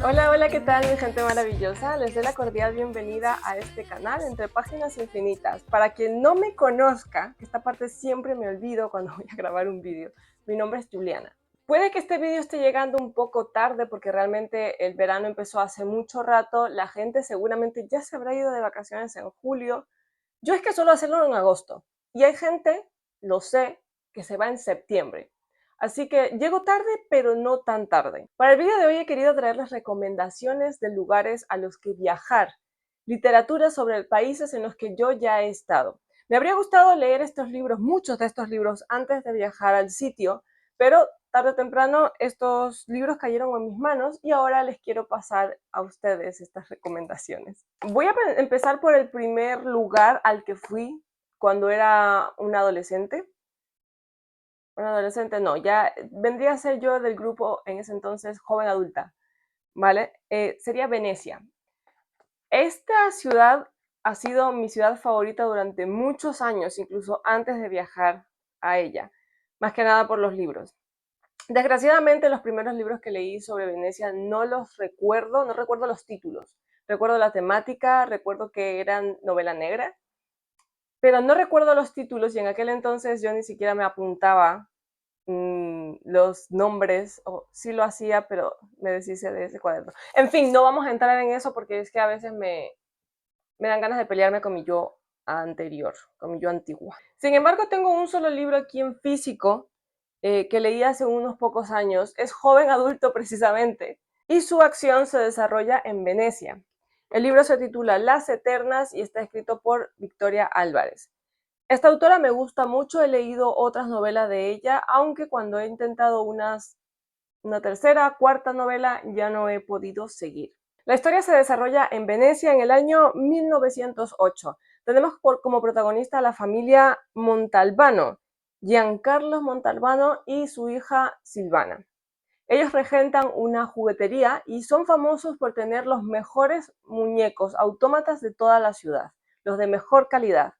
Hola, hola, ¿qué tal mi gente maravillosa? Les doy la cordial bienvenida a este canal Entre Páginas Infinitas. Para quien no me conozca, que esta parte siempre me olvido cuando voy a grabar un vídeo, mi nombre es Juliana. Puede que este vídeo esté llegando un poco tarde porque realmente el verano empezó hace mucho rato, la gente seguramente ya se habrá ido de vacaciones en julio. Yo es que suelo hacerlo en agosto y hay gente, lo sé, que se va en septiembre. Así que llego tarde, pero no tan tarde. Para el vídeo de hoy he querido traerles recomendaciones de lugares a los que viajar, literatura sobre países en los que yo ya he estado. Me habría gustado leer estos libros, muchos de estos libros, antes de viajar al sitio, pero tarde o temprano estos libros cayeron en mis manos y ahora les quiero pasar a ustedes estas recomendaciones. Voy a empezar por el primer lugar al que fui cuando era un adolescente. Bueno, adolescente no, ya vendría a ser yo del grupo en ese entonces joven adulta, ¿vale? Sería Venecia. Esta ciudad ha sido mi ciudad favorita durante muchos años, incluso antes de viajar a ella, más que nada por los libros. Desgraciadamente los primeros libros que leí sobre Venecia no los recuerdo, no recuerdo los títulos. Recuerdo la temática, recuerdo que eran novela negra, pero no recuerdo los títulos y en aquel entonces yo ni siquiera me apuntaba los nombres, o sí lo hacía, pero me deshice de ese cuaderno. En fin, no vamos a entrar en eso porque es que a veces me dan ganas de pelearme con mi yo anterior, con mi yo antigua. Sin embargo, tengo un solo libro aquí en físico que leí hace unos pocos años. Es joven adulto precisamente y su acción se desarrolla en Venecia. El libro se titula Las Eternas y está escrito por Victoria Álvarez. Esta autora me gusta mucho, he leído otras novelas de ella, aunque cuando he intentado una tercera, cuarta novela ya no he podido seguir. La historia se desarrolla en Venecia en el año 1908. Tenemos como protagonista a la familia Montalbano, Giancarlo Montalbano y su hija Silvana. Ellos regentan una juguetería y son famosos por tener los mejores muñecos autómatas de toda la ciudad, los de mejor calidad.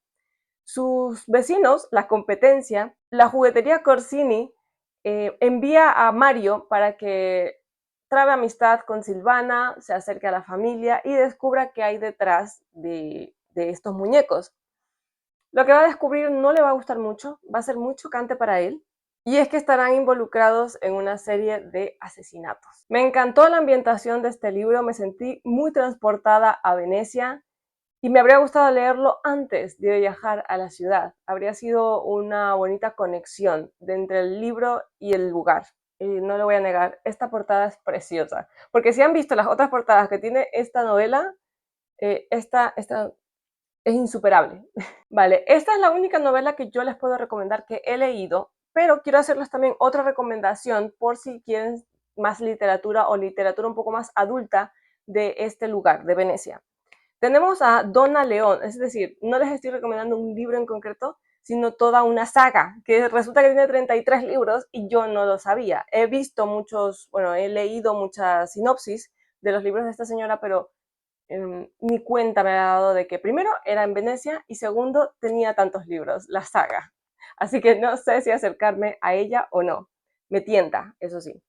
Sus vecinos, la competencia, la juguetería Corsini, envía a Mario para que trabe amistad con Silvana, se acerque a la familia y descubra qué hay detrás de estos muñecos. Lo que va a descubrir no le va a gustar mucho, va a ser muy chocante para él, y es que estarán involucrados en una serie de asesinatos. Me encantó la ambientación de este libro, me sentí muy transportada a Venecia, y me habría gustado leerlo antes de viajar a la ciudad. Habría sido una bonita conexión entre el libro y el lugar. Y no lo voy a negar, esta portada es preciosa. Porque si han visto las otras portadas que tiene esta novela, esta es insuperable. Vale, esta es la única novela que yo les puedo recomendar que he leído, pero quiero hacerles también otra recomendación por si quieren más literatura o literatura un poco más adulta de este lugar, de Venecia. Tenemos a Donna León, es decir, no les estoy recomendando un libro en concreto, sino toda una saga, que resulta que tiene 33 libros y yo no lo sabía. He visto he leído muchas sinopsis de los libros de esta señora, pero ni cuenta me ha dado de que primero era en Venecia y segundo tenía tantos libros, la saga. Así que no sé si acercarme a ella o no. Me tienta, eso sí.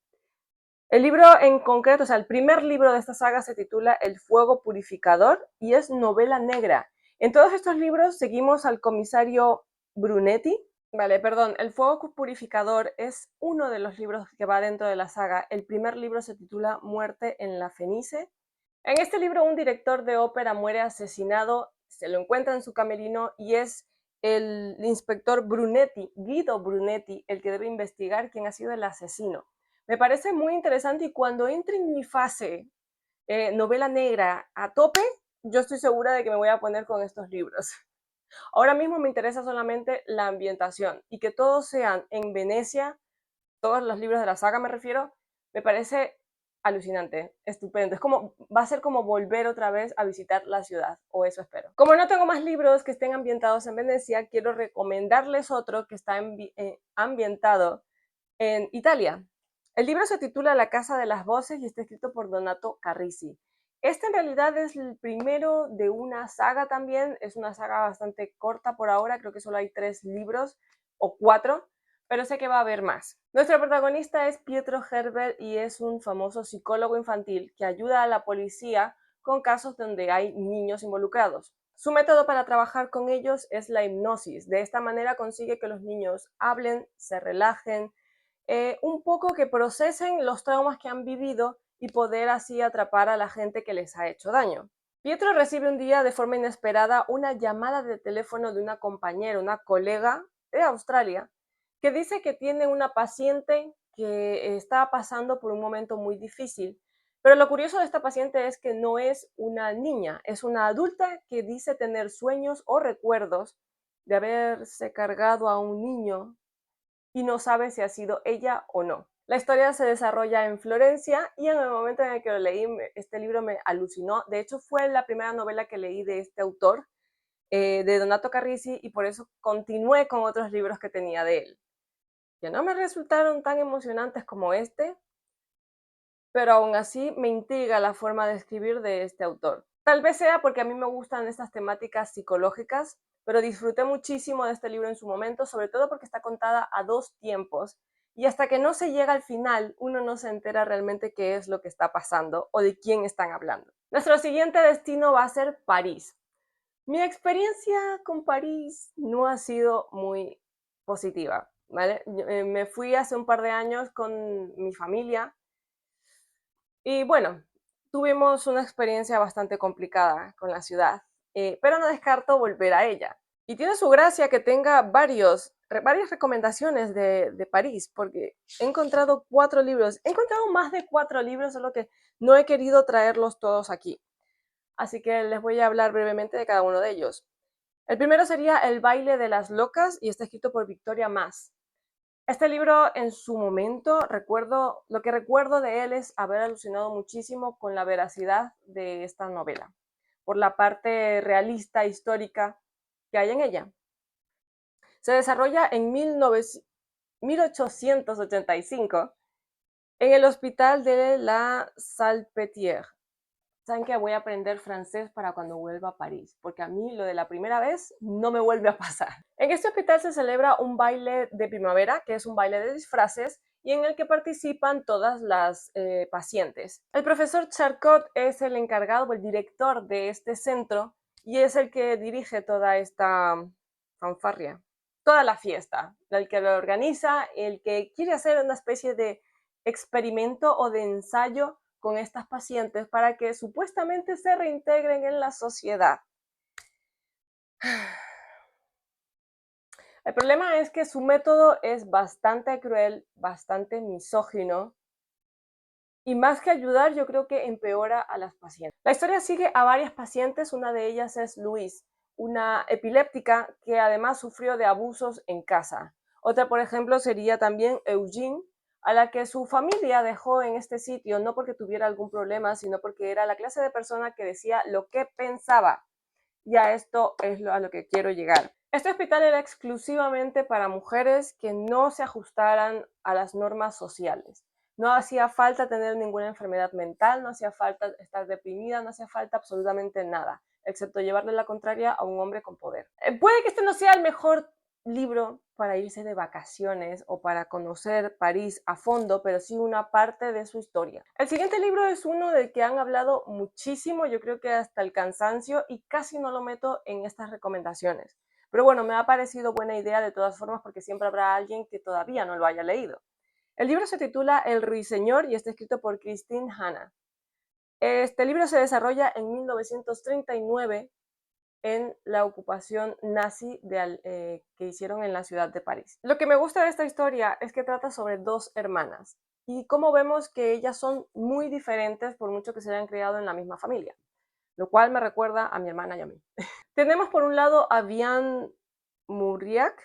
El libro en concreto, o sea, el primer libro de esta saga se titula El fuego purificador y es novela negra. En todos estos libros seguimos al comisario Brunetti. Vale, perdón, El fuego purificador es uno de los libros que va dentro de la saga. El primer libro se titula Muerte en la Fenice. En este libro un director de ópera muere asesinado, se lo encuentra en su camerino y es el inspector Brunetti, Guido Brunetti, el que debe investigar quién ha sido el asesino. Me parece muy interesante y cuando entre en mi fase novela negra a tope, yo estoy segura de que me voy a poner con estos libros. Ahora mismo me interesa solamente la ambientación y que todos sean en Venecia, todos los libros de la saga me refiero, me parece alucinante, estupendo. Va a ser como volver otra vez a visitar la ciudad, o eso espero. Como no tengo más libros que estén ambientados en Venecia, quiero recomendarles otro que está ambientado en Italia. El libro se titula La Casa de las Voces y está escrito por Donato Carrisi. Este en realidad es el primero de una saga también, es una saga bastante corta por ahora, creo que solo hay 3 libros o 4, pero sé que va a haber más. Nuestro protagonista es Pietro Herbert y es un famoso psicólogo infantil que ayuda a la policía con casos donde hay niños involucrados. Su método para trabajar con ellos es la hipnosis. De esta manera consigue que los niños hablen, se relajen, un poco que procesen los traumas que han vivido y poder así atrapar a la gente que les ha hecho daño. Pietro recibe un día de forma inesperada una llamada de teléfono de una compañera, una colega de Australia, que dice que tiene una paciente que está pasando por un momento muy difícil. Pero lo curioso de esta paciente es que no es una niña, es una adulta que dice tener sueños o recuerdos de haberse cargado a un niño y no sabe si ha sido ella o no. La historia se desarrolla en Florencia y en el momento en el que lo leí, este libro me alucinó. De hecho, fue la primera novela que leí de este autor, de Donato Carrisi, y por eso continué con otros libros que tenía de él, que no me resultaron tan emocionantes como este, pero aún así me intriga la forma de escribir de este autor. Tal vez sea porque a mí me gustan estas temáticas psicológicas, pero disfruté muchísimo de este libro en su momento, sobre todo porque está contada a dos tiempos y hasta que no se llega al final uno no se entera realmente qué es lo que está pasando o de quién están hablando. Nuestro siguiente destino va a ser París. Mi experiencia con París no ha sido muy positiva, ¿vale? Me fui hace un par de años con mi familia y bueno, tuvimos una experiencia bastante complicada con la ciudad, pero no descarto volver a ella. Y tiene su gracia que tenga varias recomendaciones de París, porque he encontrado 4 libros. He encontrado más de 4 libros, solo que no he querido traerlos todos aquí. Así que les voy a hablar brevemente de cada uno de ellos. El primero sería El baile de las locas y está escrito por Victoria Mas. Este libro en su momento, lo que recuerdo de él es haber alucinado muchísimo con la veracidad de esta novela, por la parte realista, histórica que hay en ella. Se desarrolla en 1885 en el hospital de la Salpêtrière. Saben que voy a aprender francés para cuando vuelva a París, porque a mí lo de la primera vez no me vuelve a pasar. En este hospital se celebra un baile de primavera, que es un baile de disfraces, y en el que participan todas las pacientes. El profesor Charcot es el encargado o el director de este centro y es el que dirige toda esta fanfarria, toda la fiesta, el que lo organiza, el que quiere hacer una especie de experimento o de ensayo con estas pacientes para que supuestamente se reintegren en la sociedad. El problema es que su método es bastante cruel, bastante misógino y más que ayudar, yo creo que empeora a las pacientes. La historia sigue a varias pacientes, una de ellas es Louise, una epiléptica que además sufrió de abusos en casa. Otra, por ejemplo, sería también Eugene, a la que su familia dejó en este sitio no porque tuviera algún problema, sino porque era la clase de persona que decía lo que pensaba. Y a esto es a lo que quiero llegar. Este hospital era exclusivamente para mujeres que no se ajustaran a las normas sociales. No hacía falta tener ninguna enfermedad mental, no hacía falta estar deprimida, no hacía falta absolutamente nada, excepto llevarle la contraria a un hombre con poder. Puede que este no sea el mejor libro para irse de vacaciones o para conocer París a fondo, pero sí una parte de su historia. El siguiente libro es uno del que han hablado muchísimo, yo creo que hasta el cansancio, y casi no lo meto en estas recomendaciones. Pero bueno, me ha parecido buena idea de todas formas porque siempre habrá alguien que todavía no lo haya leído. El libro se titula El Ruiseñor y está escrito por Christine Hanna. Este libro se desarrolla en 1939 en la ocupación nazi que hicieron en la ciudad de París. Lo que me gusta de esta historia es que trata sobre dos hermanas y cómo vemos que ellas son muy diferentes por mucho que se hayan criado en la misma familia, lo cual me recuerda a mi hermana y a mí. Tenemos por un lado a Vian Muriac,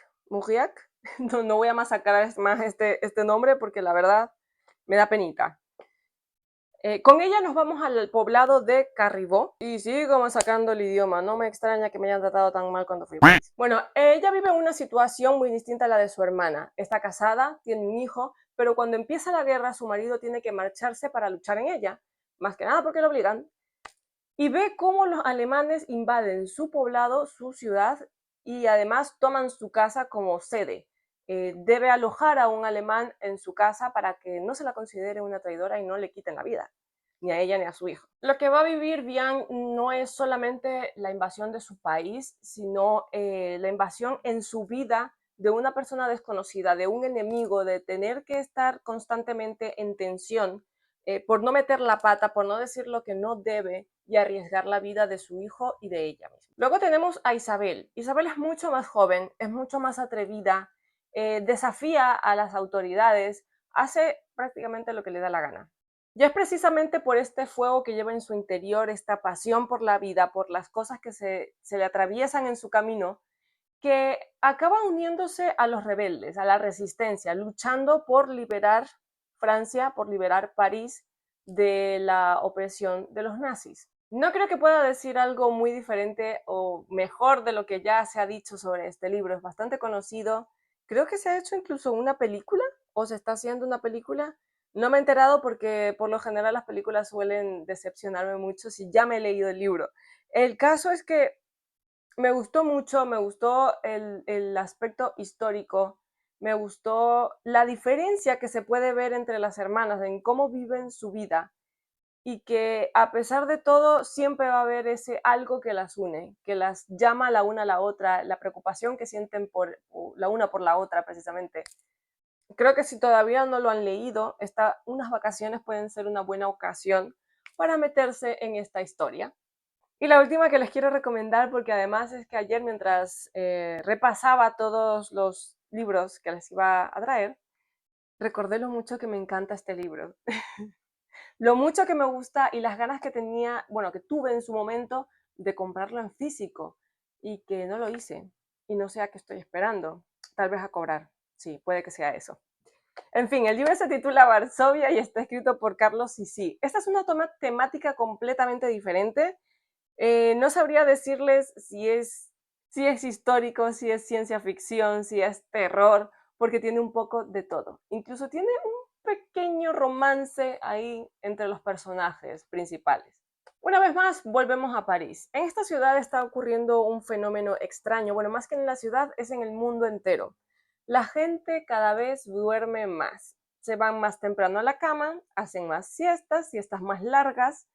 no voy a masacrar más este nombre porque la verdad me da penita. Con ella nos vamos al poblado de Carribó y sigo sacando el idioma. No me extraña que me hayan tratado tan mal cuando fui. Bueno, ella vive una situación muy distinta a la de su hermana. Está casada, tiene un hijo, pero cuando empieza la guerra su marido tiene que marcharse para luchar en ella, más que nada porque lo obligan, y ve cómo los alemanes invaden su poblado, su ciudad, y además toman su casa como sede. debe alojar a un alemán en su casa para que no se la considere una traidora y no le quiten la vida, ni a ella ni a su hijo. Lo que va a vivir Vian no es solamente la invasión de su país, sino la invasión en su vida de una persona desconocida, de un enemigo, de tener que estar constantemente en tensión por no meter la pata, por no decir lo que no debe y arriesgar la vida de su hijo y de ella misma. Luego tenemos a Isabel. Isabel es mucho más joven, es mucho más atrevida, desafía a las autoridades, hace prácticamente lo que le da la gana. Y es precisamente por este fuego que lleva en su interior, esta pasión por la vida, por las cosas que se le atraviesan en su camino, que acaba uniéndose a los rebeldes, a la resistencia, luchando por liberar Francia, por liberar París de la opresión de los nazis. No creo que pueda decir algo muy diferente o mejor de lo que ya se ha dicho sobre este libro. Es bastante conocido. Creo que se ha hecho incluso una película o se está haciendo una película. No me he enterado porque por lo general las películas suelen decepcionarme mucho si ya me he leído el libro. El caso es que me gustó mucho, me gustó el aspecto histórico, me gustó la diferencia que se puede ver entre las hermanas en cómo viven su vida y que a pesar de todo siempre va a haber ese algo que las une, que las llama la una a la otra, la preocupación que sienten por la una por la otra precisamente. Creo que si todavía no lo han leído, unas vacaciones pueden ser una buena ocasión para meterse en esta historia. Y la última que les quiero recomendar, porque además es que ayer mientras repasaba todos los libros que les iba a traer, recordé lo mucho que me encanta este libro. Lo mucho que me gusta y las ganas que tenía, bueno, que tuve en su momento de comprarlo en físico y que no lo hice. Y no sé a qué estoy esperando. Tal vez a cobrar. Sí, puede que sea eso. En fin, el libro se titula Varsovia y está escrito por Carlos Sisi. Esta es una temática completamente diferente. No sabría decirles si es histórico, si es ciencia ficción, si es terror, porque tiene un poco de todo. Incluso tiene un pequeño romance ahí entre los personajes principales. Una vez más, volvemos a París. En esta ciudad está ocurriendo un fenómeno extraño. Bueno, más que en la ciudad, es en el mundo entero. La gente cada vez duerme más. Se van más temprano a la cama, hacen más siestas, siestas más largas,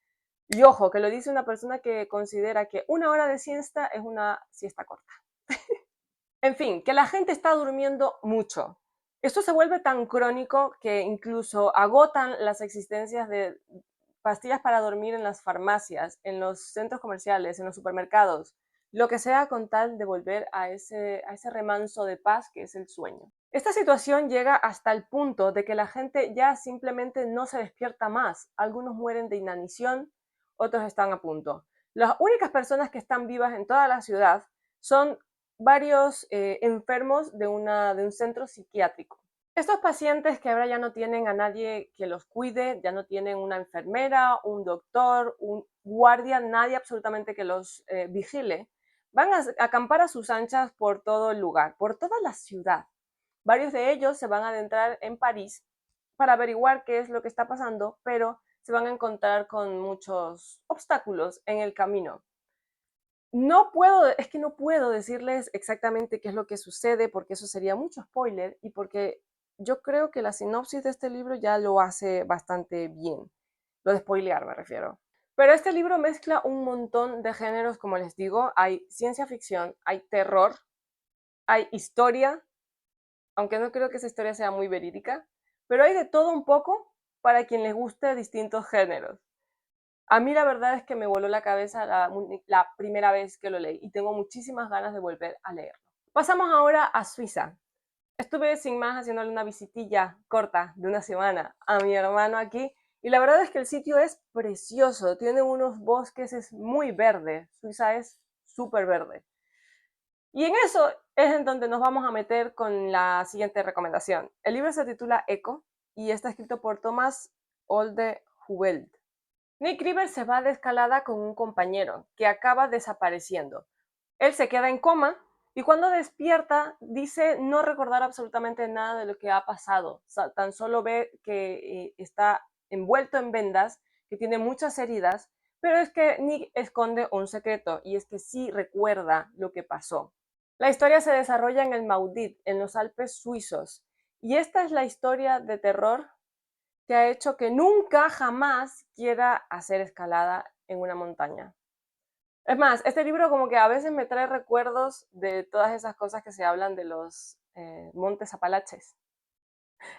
y ojo, que lo dice una persona que considera que una hora de siesta es una siesta corta. En fin, que la gente está durmiendo mucho. Esto se vuelve tan crónico que incluso agotan las existencias de pastillas para dormir en las farmacias, en los centros comerciales, en los supermercados, lo que sea con tal de volver a ese remanso de paz que es el sueño. Esta situación llega hasta el punto de que la gente ya simplemente no se despierta más. Algunos mueren de inanición, otros están a punto. Las únicas personas que están vivas en toda la ciudad son varios enfermos de un centro psiquiátrico. Estos pacientes que ahora ya no tienen a nadie que los cuide, ya no tienen una enfermera, un doctor, un guardia, nadie absolutamente que los vigile, van a acampar a sus anchas por todo el lugar, por toda la ciudad. Varios de ellos se van a adentrar en París para averiguar qué es lo que está pasando, pero se van a encontrar con muchos obstáculos en el camino. Es que no puedo decirles exactamente qué es lo que sucede porque eso sería mucho spoiler y porque yo creo que la sinopsis de este libro ya lo hace bastante bien. Lo de spoilear me refiero. Pero este libro mezcla un montón de géneros, como les digo. Hay ciencia ficción, hay terror, hay historia, aunque no creo que esa historia sea muy verídica, pero hay de todo un poco para quien les guste distintos géneros. A mí la verdad es que me voló la cabeza la primera vez que lo leí y tengo muchísimas ganas de volver a leerlo. Pasamos ahora a Suiza. Estuve sin más haciéndole una visitilla corta de una semana a mi hermano aquí y la verdad es que el sitio es precioso, tiene unos bosques, es muy verde, Suiza es súper verde. Y en eso es en donde nos vamos a meter con la siguiente recomendación. El libro se titula Eco y está escrito por Thomas Olde Hubelt. Nick River se va de escalada con un compañero que acaba desapareciendo. Él se queda en coma y cuando despierta dice no recordar absolutamente nada de lo que ha pasado. Tan solo ve que está envuelto en vendas, que tiene muchas heridas, pero es que Nick esconde un secreto y es que sí recuerda lo que pasó. La historia se desarrolla en el Maudit, en los Alpes suizos, y esta es la historia de terror que ha hecho que nunca jamás quiera hacer escalada en una montaña. Es más, este libro como que a veces me trae recuerdos de todas esas cosas que se hablan de los montes Apalaches.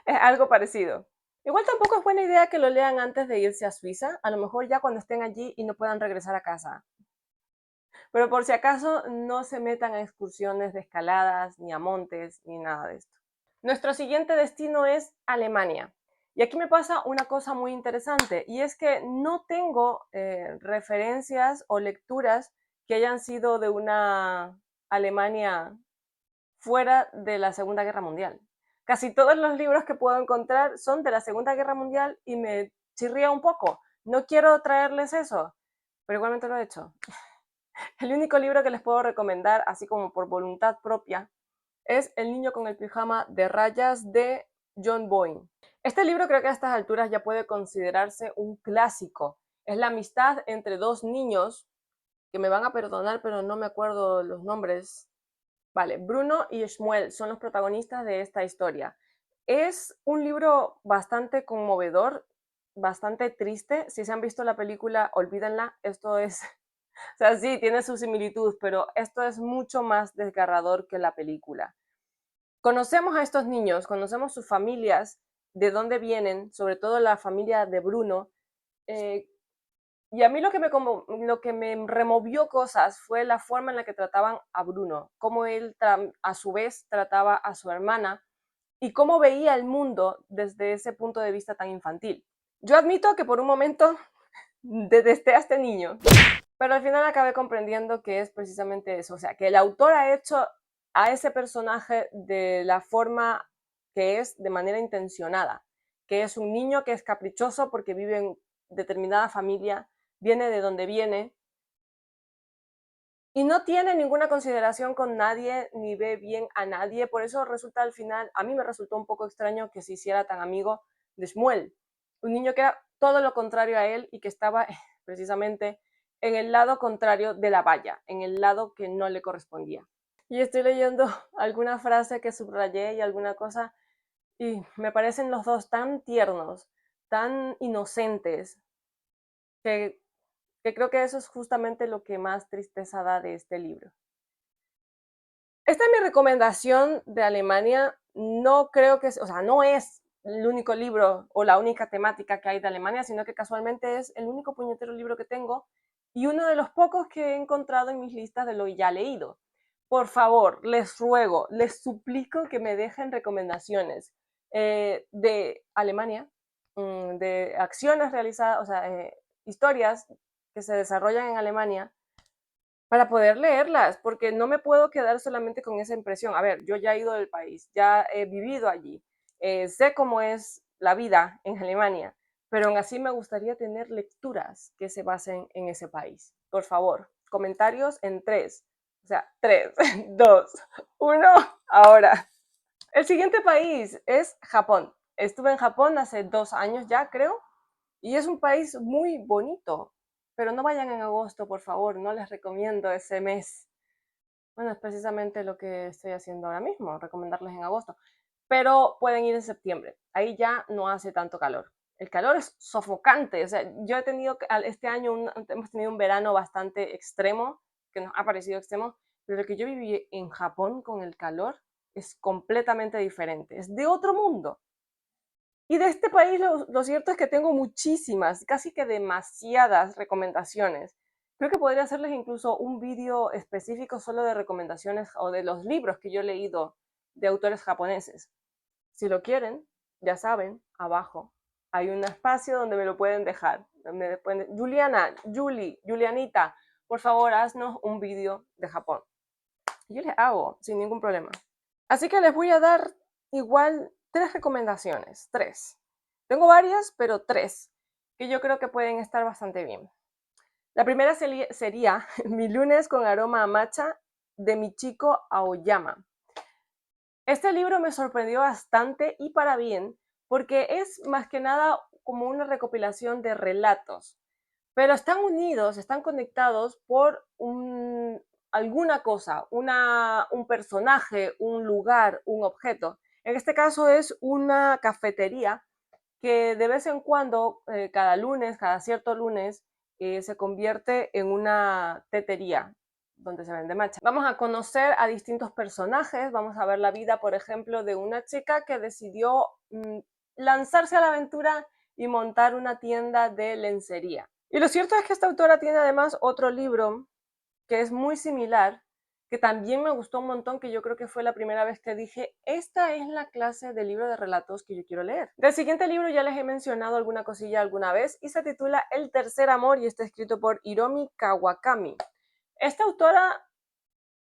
Es algo parecido. Igual tampoco es buena idea que lo lean antes de irse a Suiza, a lo mejor ya cuando estén allí y no puedan regresar a casa. Pero por si acaso no se metan a excursiones de escaladas, ni a montes, ni nada de esto. Nuestro siguiente destino es Alemania. Y aquí me pasa una cosa muy interesante, y es que no tengo referencias o lecturas que hayan sido de una Alemania fuera de la Segunda Guerra Mundial. Casi todos los libros que puedo encontrar son de la Segunda Guerra Mundial y me chirría un poco. No quiero traerles eso, pero igualmente lo he hecho. El único libro que les puedo recomendar, así como por voluntad propia, es El niño con el pijama de rayas de John Boyne. Este libro creo que a estas alturas ya puede considerarse un clásico. Es la amistad entre dos niños, que me van a perdonar, pero no me acuerdo los nombres. Vale, Bruno y Shmuel son los protagonistas de esta historia. Es un libro bastante conmovedor, bastante triste. Si se han visto la película, olvídenla. Esto es, o sea, sí, tiene su similitud, pero esto es mucho más desgarrador que la película. Conocemos a estos niños, conocemos sus familias, de dónde vienen, sobre todo la familia de Bruno, eh, y a mí lo que me removió cosas fue la forma en la que trataban a Bruno, cómo él a su vez trataba a su hermana y cómo veía el mundo desde ese punto de vista tan infantil. Yo admito que por un momento detesté a este niño, pero al final acabé comprendiendo que es precisamente eso, o sea, que el autor ha hecho a ese personaje de la forma que es de manera intencionada, que es un niño que es caprichoso porque vive en determinada familia, viene de donde viene y no tiene ninguna consideración con nadie ni ve bien a nadie, por eso resulta al final, a mí me resultó un poco extraño que se hiciera tan amigo de Shmuel, un niño que era todo lo contrario a él y que estaba precisamente en el lado contrario de la valla, en el lado que no le correspondía. Y estoy leyendo alguna frase que subrayé y alguna cosa y me parecen los dos tan tiernos, tan inocentes, que creo que eso es justamente lo que más tristeza da de este libro. Esta es mi recomendación de Alemania. No creo que, o sea, no es el único libro o la única temática que hay de Alemania, sino que casualmente es el único puñetero libro que tengo y uno de los pocos que he encontrado en mis listas de lo ya leído. Por favor, les ruego, les suplico que me dejen recomendaciones de Alemania, de acciones realizadas, o sea, historias que se desarrollan en Alemania para poder leerlas, porque no me puedo quedar solamente con esa impresión. A ver, yo ya he ido del país, ya he vivido allí, sé cómo es la vida en Alemania, pero aún así me gustaría tener lecturas que se basen en ese país. Por favor, comentarios en 3, o sea, 3, 2, 1, ahora. El siguiente país es Japón. Estuve en Japón hace 2 años ya, creo, y es un país muy bonito, pero no vayan en agosto, por favor, no les recomiendo ese mes. Bueno, es precisamente lo que estoy haciendo ahora mismo, recomendarles en agosto. Pero pueden ir en septiembre, ahí ya no hace tanto calor. El calor es sofocante, o sea, yo he tenido, este año hemos tenido un verano bastante extremo, que nos ha parecido extremo, pero lo que yo viví en Japón con el calor es completamente diferente, es de otro mundo. Y de este país lo cierto es que tengo muchísimas, casi que demasiadas recomendaciones. Creo que podría hacerles incluso un vídeo específico solo de recomendaciones o de los libros que yo he leído de autores japoneses. Si lo quieren, ya saben, abajo hay un espacio donde me lo pueden dejar. Juliana, Julianita, por favor, haznos un vídeo de Japón. Yo les hago sin ningún problema. Así que les voy a dar igual 3 recomendaciones, 3. Tengo varias, pero 3, que yo creo que pueden estar bastante bien. La primera sería Mi lunes con aroma a matcha de Michiko Aoyama. Este libro me sorprendió bastante y para bien, porque es más que nada como una recopilación de relatos, pero están unidos, están conectados por alguna cosa, un personaje, un lugar, un objeto. En este caso es una cafetería que de vez en cuando, cada lunes, cada cierto lunes, se convierte en una tetería donde se vende matcha. Vamos a conocer a distintos personajes, vamos a ver la vida, por ejemplo, de una chica que decidió lanzarse a la aventura y montar una tienda de lencería. Y lo cierto es que esta autora tiene además otro libro que es muy similar, que también me gustó un montón, que yo creo que fue la primera vez que dije, esta es la clase de libro de relatos que yo quiero leer. Del siguiente libro ya les he mencionado alguna cosilla alguna vez y se titula El tercer amor y está escrito por Hiromi Kawakami. Esta autora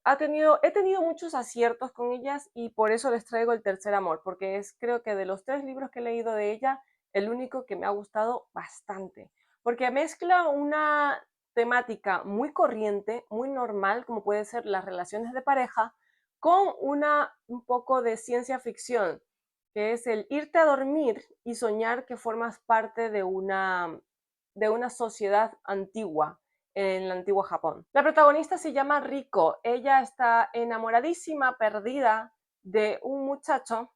he tenido muchos aciertos con ellas y por eso les traigo El tercer amor, porque es creo que de los 3 libros que he leído de ella, el único que me ha gustado bastante, porque mezcla una temática muy corriente, muy normal, como puede ser las relaciones de pareja, con un poco de ciencia ficción, que es el irte a dormir y soñar que formas parte de una sociedad antigua, en el antiguo Japón. La protagonista se llama Riko. Ella está enamoradísima, perdida de un muchacho,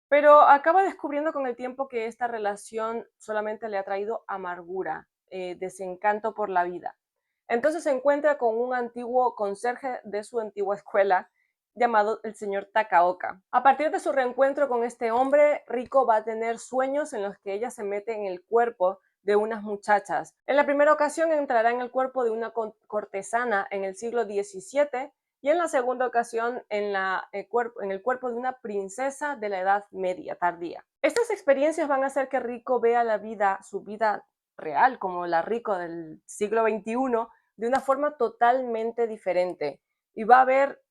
pero acaba descubriendo con el tiempo que esta relación solamente le ha traído amargura, desencanto por la vida. Entonces se encuentra con un antiguo conserje de su antigua escuela llamado el señor Takaoka. A partir de su reencuentro con este hombre, Riko va a tener sueños en los que ella se mete en el cuerpo de unas muchachas. En la primera ocasión entrará en el cuerpo de una cortesana en el siglo XVII y en la segunda ocasión en el cuerpo de una princesa de la Edad Media tardía. Estas experiencias van a hacer que Riko vea la vida, su vida real, como la Riko del siglo XXI, de una forma totalmente diferente y va a ver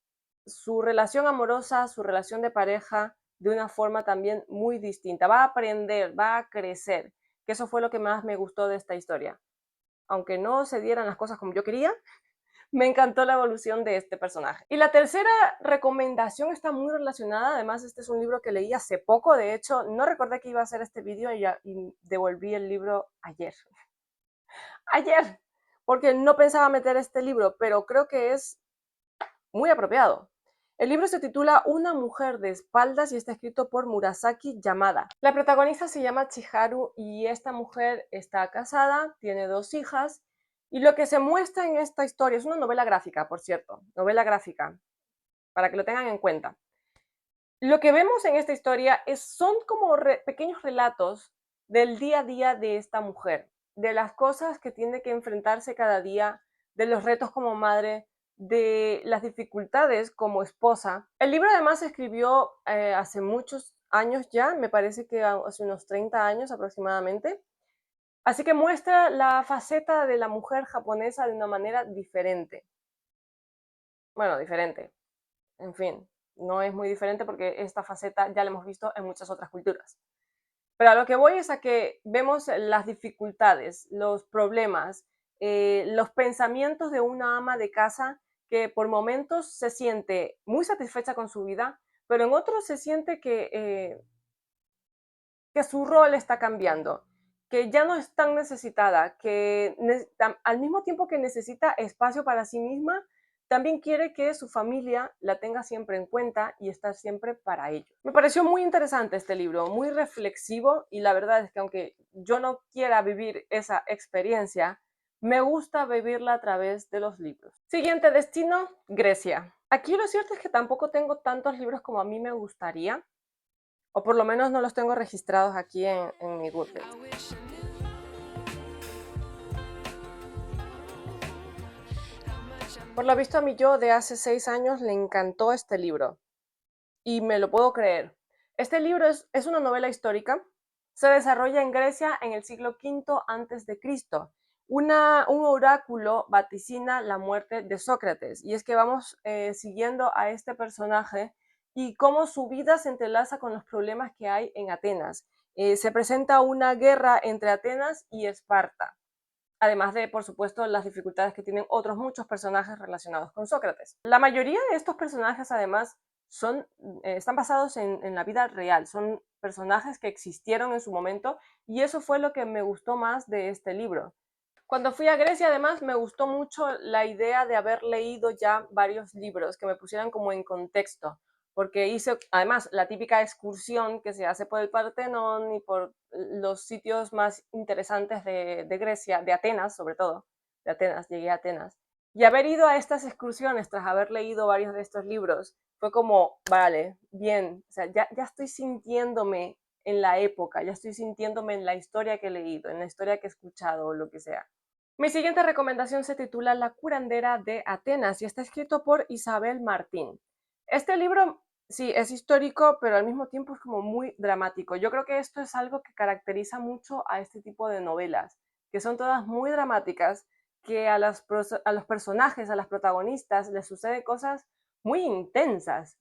su relación amorosa, su relación de pareja de una forma también muy distinta. Va a aprender, va a crecer, que eso fue lo que más me gustó de esta historia. Aunque no se dieran las cosas como yo quería, me encantó la evolución de este personaje. Y la tercera recomendación está muy relacionada, además este es un libro que leí hace poco, de hecho no recordé que iba a hacer este vídeo y devolví el libro ayer. Ayer, porque no pensaba meter este libro, pero creo que es muy apropiado. El libro se titula Una mujer de espaldas y está escrito por Murasaki Yamada. La protagonista se llama Chiharu y esta mujer está casada, tiene 2 hijas y lo que se muestra en esta historia es una novela gráfica, por cierto, novela gráfica, para que lo tengan en cuenta. Lo que vemos en esta historia son como pequeños relatos del día a día de esta mujer, de las cosas que tiene que enfrentarse cada día, de los retos como madre, de las dificultades como esposa. El libro además se escribió hace muchos años ya, me parece que hace unos 30 años aproximadamente, así que muestra la faceta de la mujer japonesa de una manera diferente. Bueno, diferente, en fin, no es muy diferente porque esta faceta ya la hemos visto en muchas otras culturas. Pero a lo que voy es a que vemos las dificultades, los problemas, los pensamientos de una ama de casa que por momentos se siente muy satisfecha con su vida, pero en otros se siente que su rol está cambiando, que ya no es tan necesitada, que al mismo tiempo que necesita espacio para sí misma, también quiere que su familia la tenga siempre en cuenta y estar siempre para ellos. Me pareció muy interesante este libro, muy reflexivo y la verdad es que aunque yo no quiera vivir esa experiencia, me gusta vivirla a través de los libros. Siguiente destino, Grecia. Aquí lo cierto es que tampoco tengo tantos libros como a mí me gustaría, o por lo menos no los tengo registrados aquí en mi Goodreads. Por lo visto a mi yo de hace 6 años le encantó este libro y me lo puedo creer. Este libro es una novela histórica, se desarrolla en Grecia en el siglo V antes de Cristo. Un oráculo vaticina la muerte de Sócrates y es que vamos siguiendo a este personaje y cómo su vida se entrelaza con los problemas que hay en Atenas. Se presenta una guerra entre Atenas y Esparta, además de, por supuesto, las dificultades que tienen otros muchos personajes relacionados con Sócrates. La mayoría de estos personajes, además, están basados en la vida real, son personajes que existieron en su momento y eso fue lo que me gustó más de este libro. Cuando fui a Grecia, además, me gustó mucho la idea de haber leído ya varios libros que me pusieran como en contexto, porque hice, además, la típica excursión que se hace por el Partenón y por los sitios más interesantes de Grecia, de Atenas sobre todo, de Atenas, llegué a Atenas. Y haber ido a estas excursiones tras haber leído varios de estos libros, fue como, vale, bien, o sea, ya estoy sintiéndome en la época, ya estoy sintiéndome en la historia que he leído, en la historia que he escuchado o lo que sea. Mi siguiente recomendación se titula La curandera de Atenas y está escrito por Isabel Martín. Este libro, sí, es histórico, pero al mismo tiempo es como muy dramático. Yo creo que esto es algo que caracteriza mucho a este tipo de novelas, que son todas muy dramáticas, que a los personajes, a las protagonistas, les suceden cosas muy intensas.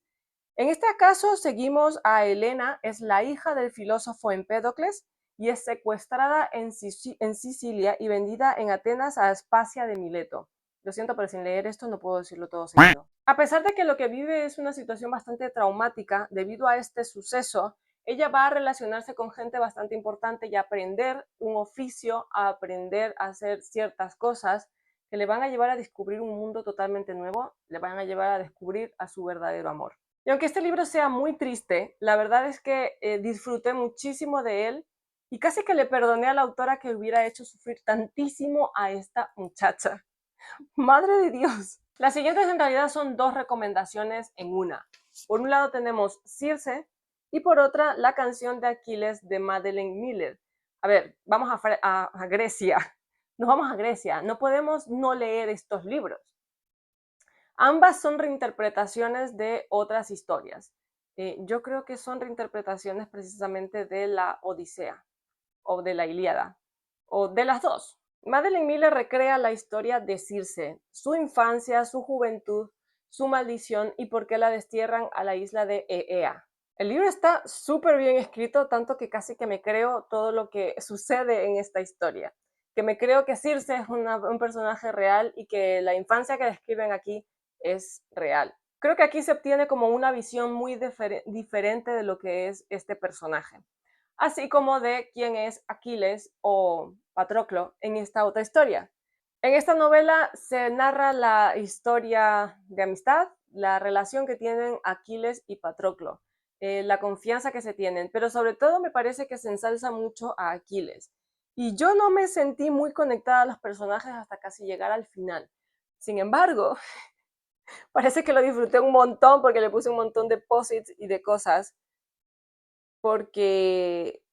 En este caso seguimos a Helena, es la hija del filósofo Empédocles y es secuestrada en Sicilia y vendida en Atenas a Aspasia de Mileto. Lo siento, pero sin leer esto no puedo decirlo todo seguido. A pesar de que lo que vive es una situación bastante traumática debido a este suceso, ella va a relacionarse con gente bastante importante y a aprender un oficio, a aprender a hacer ciertas cosas que le van a llevar a descubrir un mundo totalmente nuevo, le van a llevar a descubrir a su verdadero amor. Y aunque este libro sea muy triste, la verdad es que disfruté muchísimo de él y casi que le perdoné a la autora que hubiera hecho sufrir tantísimo a esta muchacha. ¡Madre de Dios! Las siguientes en realidad son dos recomendaciones en una. Por un lado tenemos Circe y por otra la canción de Aquiles de Madeleine Miller. A ver, vamos a Grecia. Nos vamos a Grecia. No podemos no leer estos libros. Ambas son reinterpretaciones de otras historias. Yo creo que son reinterpretaciones precisamente de la Odisea o de la Ilíada, o de las dos. Madeleine Miller recrea la historia de Circe, su infancia, su juventud, su maldición y por qué la destierran a la isla de Eea. El libro está súper bien escrito, tanto que casi que me creo todo lo que sucede en esta historia. Que me creo que Circe es un personaje real y que la infancia que describen aquí es real. Creo que aquí se obtiene como una visión muy diferente de lo que es este personaje, así como de quién es Aquiles o Patroclo en esta otra historia. En esta novela se narra la historia de amistad, la relación que tienen Aquiles y Patroclo, la confianza que se tienen, pero sobre todo me parece que se ensalza mucho a Aquiles. Y yo no me sentí muy conectada a los personajes hasta casi llegar al final. Sin embargo, parece que lo disfruté un montón porque le puse un montón de posits y de cosas, porque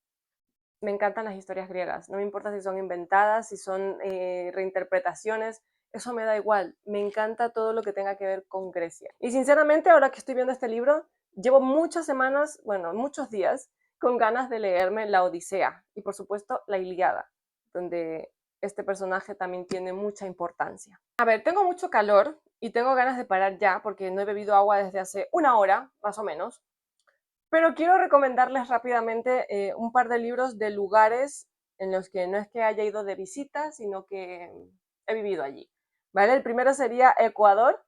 me encantan las historias griegas, no me importa si son inventadas, si son reinterpretaciones, eso me da igual, me encanta todo lo que tenga que ver con Grecia. Y sinceramente, ahora que estoy viendo este libro, llevo muchas semanas, bueno, muchos días, con ganas de leerme La Odisea y por supuesto La Ilíada, donde este personaje también tiene mucha importancia. A ver, tengo mucho calor y tengo ganas de parar ya porque no he bebido agua desde hace una hora, más o menos. Pero quiero recomendarles rápidamente un par de libros de lugares en los que no es que haya ido de visita, sino que he vivido allí. ¿Vale? El primero sería Ecuador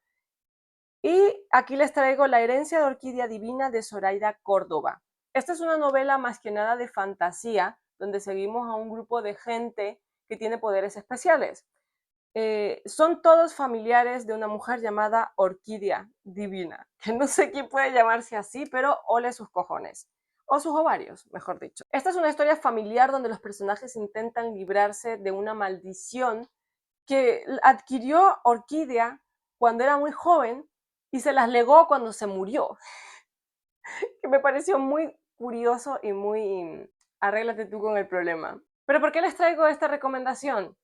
y aquí les traigo La herencia de Orquídea Divina de Zoraida Córdoba. Esta es una novela más que nada de fantasía, donde seguimos a un grupo de gente que tiene poderes especiales. Son todos familiares de una mujer llamada Orquídea Divina, que no sé quién puede llamarse así, pero ole sus cojones, o sus ovarios, mejor dicho. Esta es una historia familiar donde los personajes intentan librarse de una maldición que adquirió Orquídea cuando era muy joven y se las legó cuando se murió, que me pareció muy curioso y muy arréglate tú con el problema. Pero ¿por qué les traigo esta recomendación?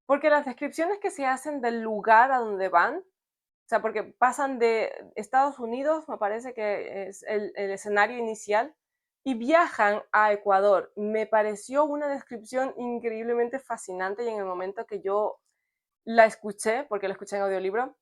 Porque las descripciones que se hacen del lugar a donde van, o sea, porque pasan de Estados Unidos, me parece que es el escenario inicial, y viajan a Ecuador. Me pareció una descripción increíblemente fascinante y en el momento que yo la escuché, porque la escuché en audiolibro,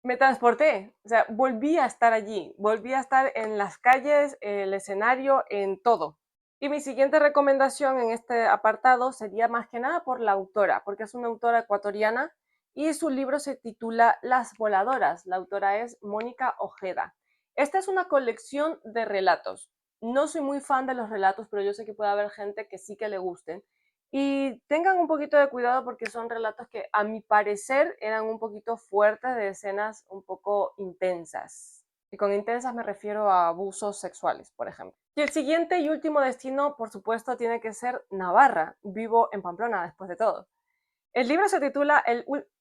me transporté, o sea, volví a estar allí, volví a estar en las calles, el escenario, en todo. Y mi siguiente recomendación en este apartado sería más que nada por la autora, porque es una autora ecuatoriana y su libro se titula Las voladoras. La autora es Mónica Ojeda. Esta es una colección de relatos. No soy muy fan de los relatos, pero yo sé que puede haber gente que sí que le gusten. Y tengan un poquito de cuidado porque son relatos que a mi parecer eran un poquito fuertes, de escenas un poco intensas. Y con intensas me refiero a abusos sexuales, por ejemplo. Y el siguiente y último destino, por supuesto, tiene que ser Navarra. Vivo en Pamplona, después de todo. El libro se titula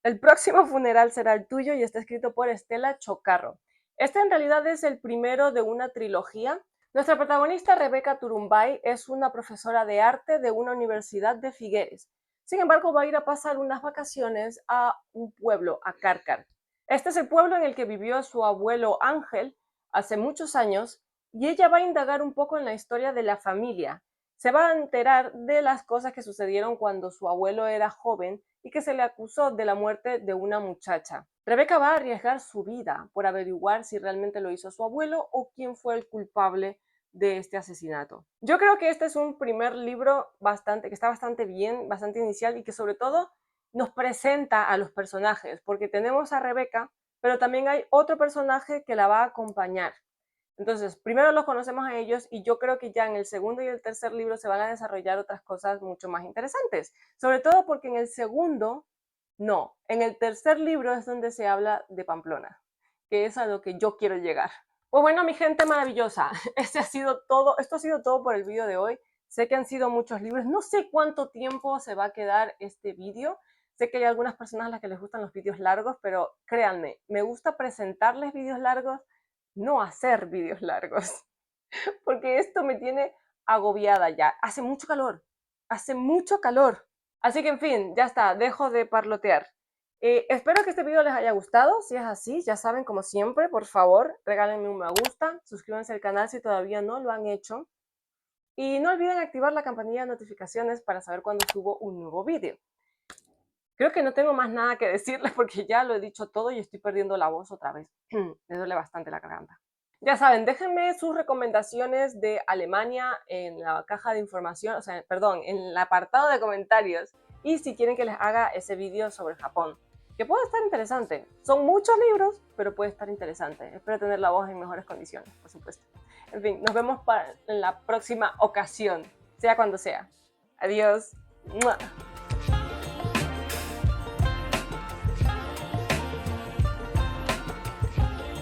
El próximo funeral será el tuyo y está escrito por Estela Chocarro. Este en realidad es el primero de una trilogía. Nuestra protagonista, Rebeca Turumbay, es una profesora de arte de una universidad de Figueres. Sin embargo, va a ir a pasar unas vacaciones a un pueblo, a Cárcar. Este es el pueblo en el que vivió su abuelo Ángel hace muchos años y ella va a indagar un poco en la historia de la familia. Se va a enterar de las cosas que sucedieron cuando su abuelo era joven y que se le acusó de la muerte de una muchacha. Rebeca va a arriesgar su vida por averiguar si realmente lo hizo su abuelo o quién fue el culpable de este asesinato. Yo creo que este es un primer libro que está bastante bien, bastante inicial y que sobre todo nos presenta a los personajes, porque tenemos a Rebeca, pero también hay otro personaje que la va a acompañar. Entonces, primero los conocemos a ellos y yo creo que ya en el segundo y el tercer libro se van a desarrollar otras cosas mucho más interesantes. Sobre todo porque en el segundo, no, en el tercer libro es donde se habla de Pamplona, que es a lo que yo quiero llegar. Pues bueno, mi gente maravillosa, esto ha sido todo por el vídeo de hoy. Sé que han sido muchos libros, no sé cuánto tiempo se va a quedar este vídeo. Sé que hay algunas personas a las que les gustan los vídeos largos, pero créanme, me gusta presentarles vídeos largos, no hacer vídeos largos, porque esto me tiene agobiada ya. Hace mucho calor, hace mucho calor. Así que en fin, ya está, dejo de parlotear. Espero que este video les haya gustado. Si es así, ya saben, como siempre, por favor, regálenme un me gusta, suscríbanse al canal si todavía no lo han hecho. Y no olviden activar la campanilla de notificaciones para saber cuando subo un nuevo video. Creo que no tengo más nada que decirles porque ya lo he dicho todo y estoy perdiendo la voz otra vez. Me duele bastante la garganta. Ya saben, déjenme sus recomendaciones de Alemania en la caja de información, o sea, perdón, en el apartado de comentarios. Y si quieren que les haga ese vídeo sobre Japón, que puede estar interesante. Son muchos libros, pero puede estar interesante. Espero tener la voz en mejores condiciones, por supuesto. En fin, nos vemos en la próxima ocasión, sea cuando sea. Adiós. ¡Mua!